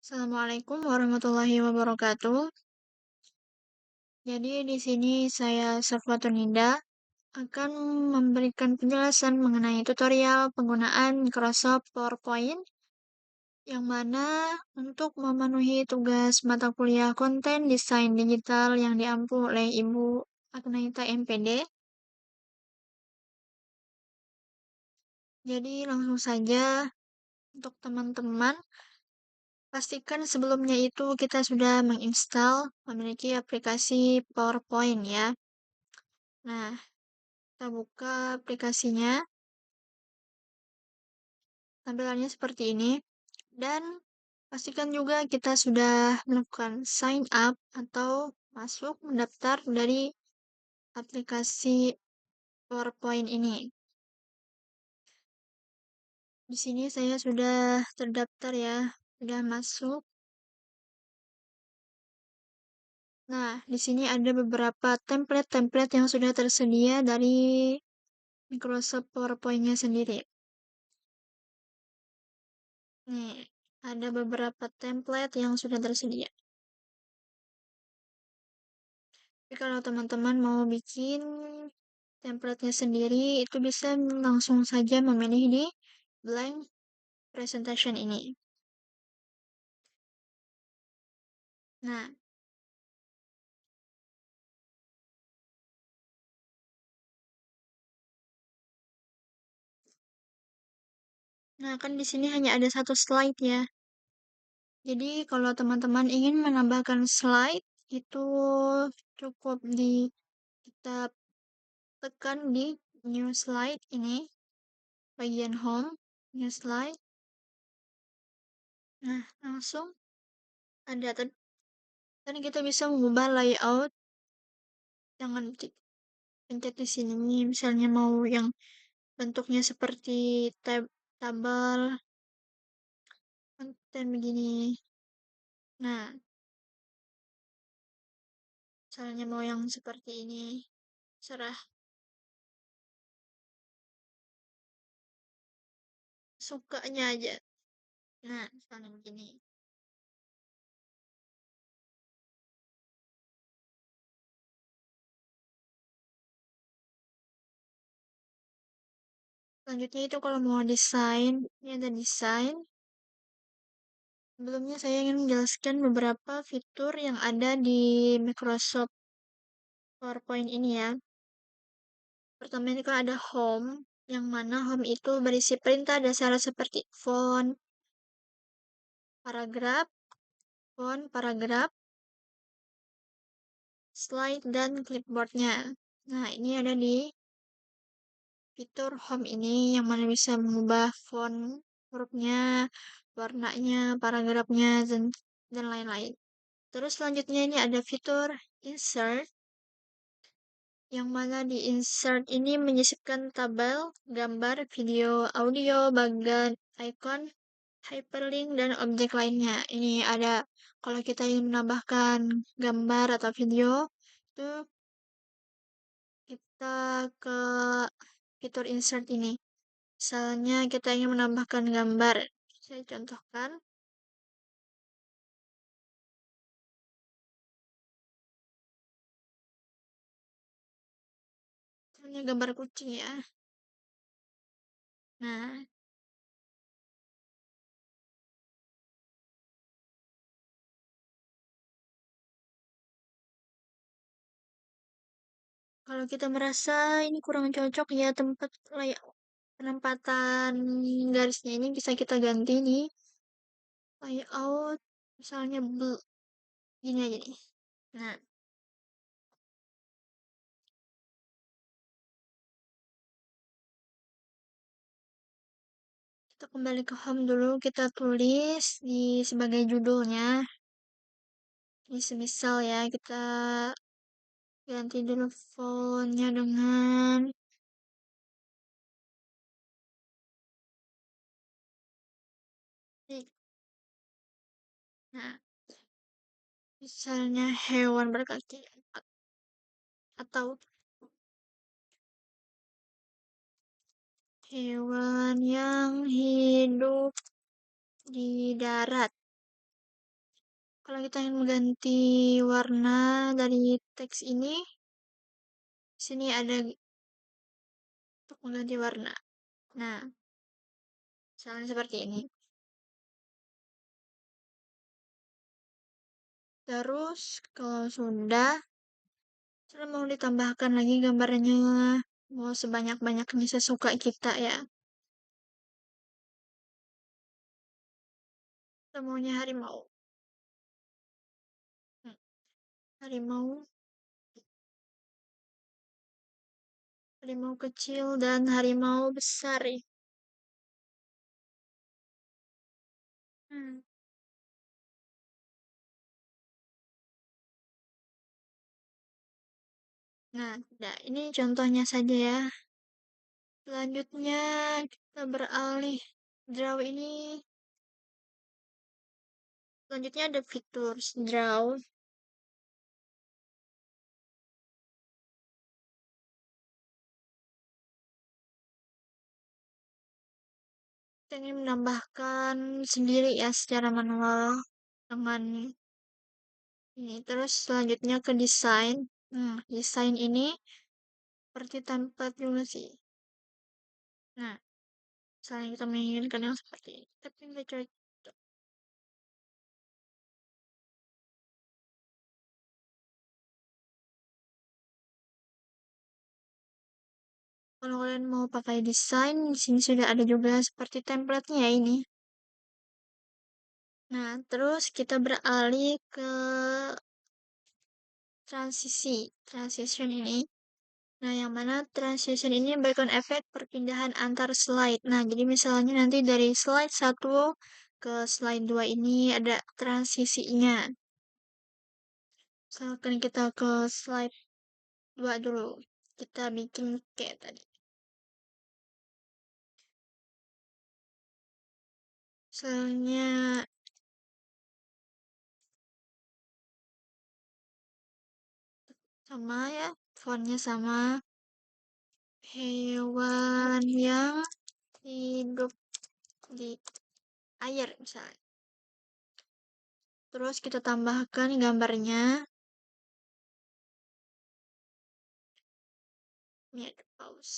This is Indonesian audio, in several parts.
Assalamualaikum warahmatullahi wabarakatuh. Jadi di sini saya Safwatuninda akan memberikan penjelasan mengenai tutorial penggunaan Microsoft PowerPoint yang mana untuk memenuhi tugas mata kuliah konten desain digital yang diampu oleh Ibu Agnaita MPD. Jadi langsung saja untuk teman-teman pastikan sebelumnya itu kita sudah menginstal memiliki aplikasi PowerPoint ya. Nah, kita buka aplikasinya, tampilannya seperti ini. Dan pastikan juga kita sudah melakukan sign up atau masuk mendaftar dari aplikasi PowerPoint ini. Di sini saya sudah terdaftar ya, sudah masuk. Nah, di sini ada beberapa template-template yang sudah tersedia dari Microsoft PowerPoint-nya sendiri. Nih, ada beberapa template yang sudah tersedia. Tapi kalau teman-teman mau bikin template-nya sendiri, itu bisa langsung saja memilih di blank presentation ini. Nah, kan di sini hanya ada satu slide ya. Jadi kalau teman-teman ingin menambahkan slide, itu cukup kita tekan di new slide ini, bagian home, new slide. Nah, langsung ada dan kita bisa mengubah layout. Jangan pencet di sini, misalnya mau yang bentuknya seperti tabel konten begini. Nah, misalnya mau yang seperti ini, serah sukanya aja. Nah, misalnya begini. Selanjutnya itu kalau mau desain, ini ada desain. Sebelumnya saya ingin menjelaskan beberapa fitur yang ada di Microsoft PowerPoint ini ya. Pertama ini kan ada home, yang mana home itu berisi perintah dasar seperti paragraf, paragraf, slide, dan clipboardnya. Nah, ini ada di fitur home ini yang mana bisa mengubah font hurufnya, warnanya, paragrafnya, dan lain-lain. Terus selanjutnya ini ada fitur insert, yang mana di insert ini menyisipkan tabel, gambar, video, audio, bagan, icon, hyperlink, dan objek lainnya. Ini ada kalau kita ingin menambahkan gambar atau video, itu kita ke fitur insert ini. Misalnya kita ingin menambahkan gambar. Saya contohkan. Ini gambar kucing ya. Nah, kalau kita merasa ini kurang cocok ya tempat penempatan garisnya ini bisa kita ganti nih layout misalnya gini aja nih. Nah, kita kembali ke home dulu, kita tulis di sebagai judulnya. Ini semisal ya, kita ganti dulu fontnya dengan ini. Nah, misalnya hewan berkaki empat atau hewan yang hidup di darat. Kalau kita ingin mengganti warna dari teks ini, di sini ada untuk mengganti warna. Nah, misalnya seperti ini. Terus, kalau sudah mau ditambahkan lagi gambarnya, mau sebanyak-banyaknya sesuka kita ya. Kita maunya harimau. Hmm, harimau, harimau kecil dan harimau besar ya. Hmm. Nah, ini contohnya saja ya. Selanjutnya kita beralih draw ini. Selanjutnya ada fitur draw. Kita ingin menambahkan sendiri ya secara manual dengan ini. Terus selanjutnya ke desain. Desain ini seperti template juga sih. Nah, misalnya kita menginginkan yang seperti ini, tapi nggak cocok. Kalau kalian mau pakai desain, di sini sudah ada juga seperti template-nya ya ini. Nah, terus kita beralih ke transition ini. Nah, yang mana transition ini memberikan efek perpindahan antar slide. Nah, jadi misalnya nanti dari slide 1 ke slide 2 ini ada transisinya. Misalkan kita ke slide 2 dulu. Kita bikin kayak tadi. Misalnya sama ya, fontnya sama. Hewan yang hidup di air misalnya. Terus kita tambahkan gambarnya. Ini ada paus.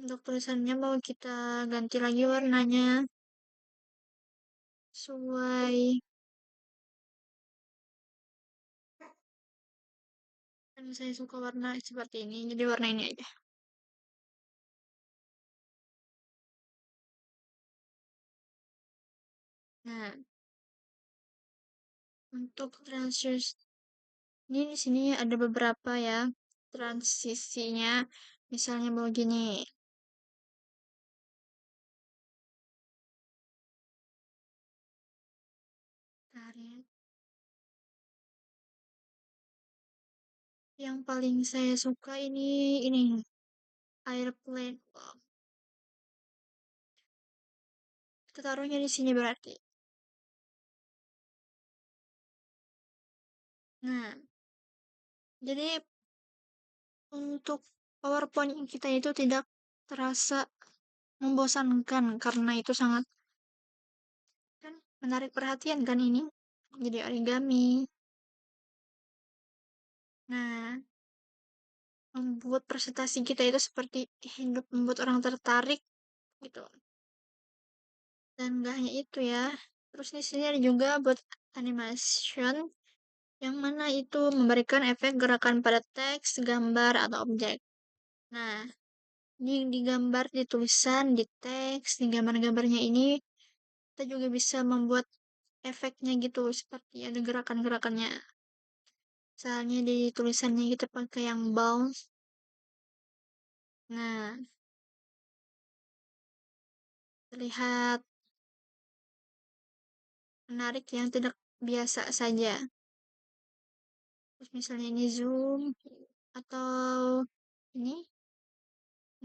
Untuk tulisannya mau kita ganti lagi warnanya sesuai. Kan saya suka warna seperti ini, jadi warna ini aja. Nah, untuk transisi ini di sini ada beberapa ya transisinya. Misalnya mau gini. Tarik. Yang paling saya suka ini airplane. Wow. Kita taruhnya di sini berarti. Nah, jadi untuk PowerPoint kita itu tidak terasa membosankan karena itu sangat kan menarik perhatian kan ini. Jadi origami. Nah, membuat presentasi kita itu seperti hidup membuat orang tertarik gitu. Dan gak hanya itu ya. Terus di sini ada juga buat animation yang mana itu memberikan efek gerakan pada teks, gambar, atau objek. Nah, di gambar, di tulisan, di teks, di gambar-gambarnya ini kita juga bisa membuat efeknya gitu seperti ada gerakan-gerakannya. Misalnya di tulisannya kita pakai yang bounce. Nah, terlihat menarik yang tidak biasa saja. Terus misalnya ini zoom atau ini.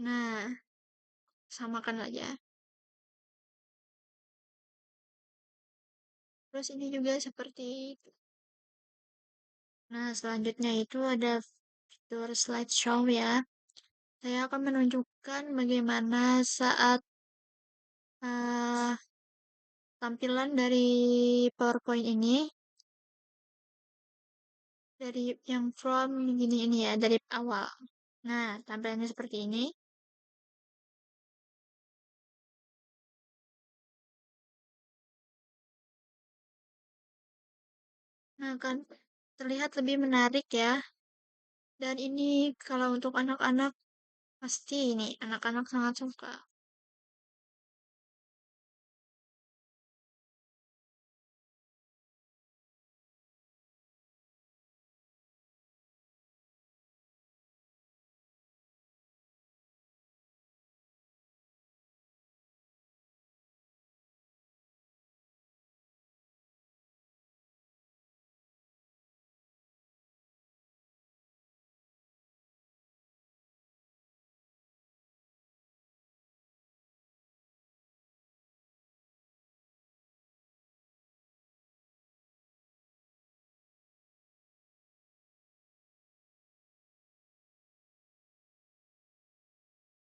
Nah, samakan aja. Terus ini juga seperti itu. Nah, selanjutnya itu ada fitur slideshow ya. Saya akan menunjukkan bagaimana saat uh, tampilan dari PowerPoint ini dari yang from gini ini ya, dari awal. Nah, tampilannya seperti ini. Nah, kan terlihat lebih menarik ya. Dan ini kalau untuk anak-anak pasti ini anak-anak sangat suka.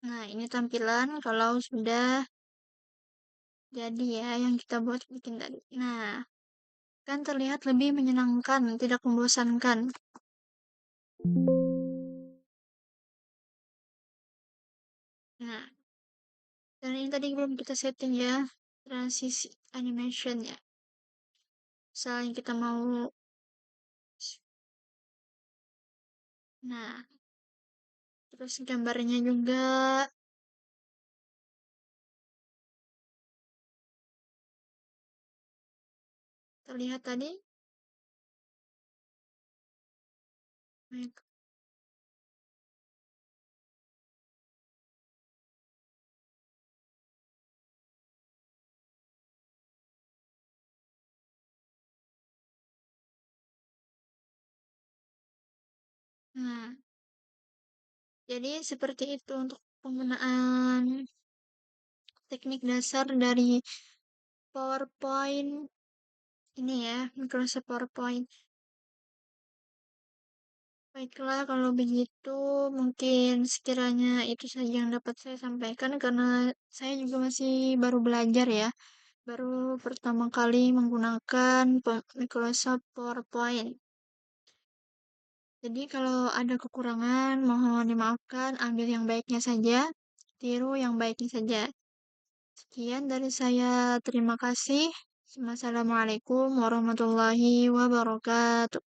Nah, ini tampilan kalau sudah jadi ya yang kita buat bikin tadi. Nah, kan terlihat lebih menyenangkan, tidak membosankan. Nah, dan ini tadi belum kita setting ya, transisi animation ya. Misalnya kita mau, nah, terus gambarnya juga terlihat tadi. Nah, jadi seperti itu untuk penggunaan teknik dasar dari PowerPoint ini ya, Microsoft PowerPoint. Baiklah, kalau begitu mungkin sekiranya itu saja yang dapat saya sampaikan karena saya juga masih baru belajar ya, baru pertama kali menggunakan Microsoft PowerPoint. Jadi kalau ada kekurangan mohon dimaafkan, ambil yang baiknya saja, tiru yang baiknya saja. Sekian dari saya, terima kasih. Wassalamualaikum warahmatullahi wabarakatuh.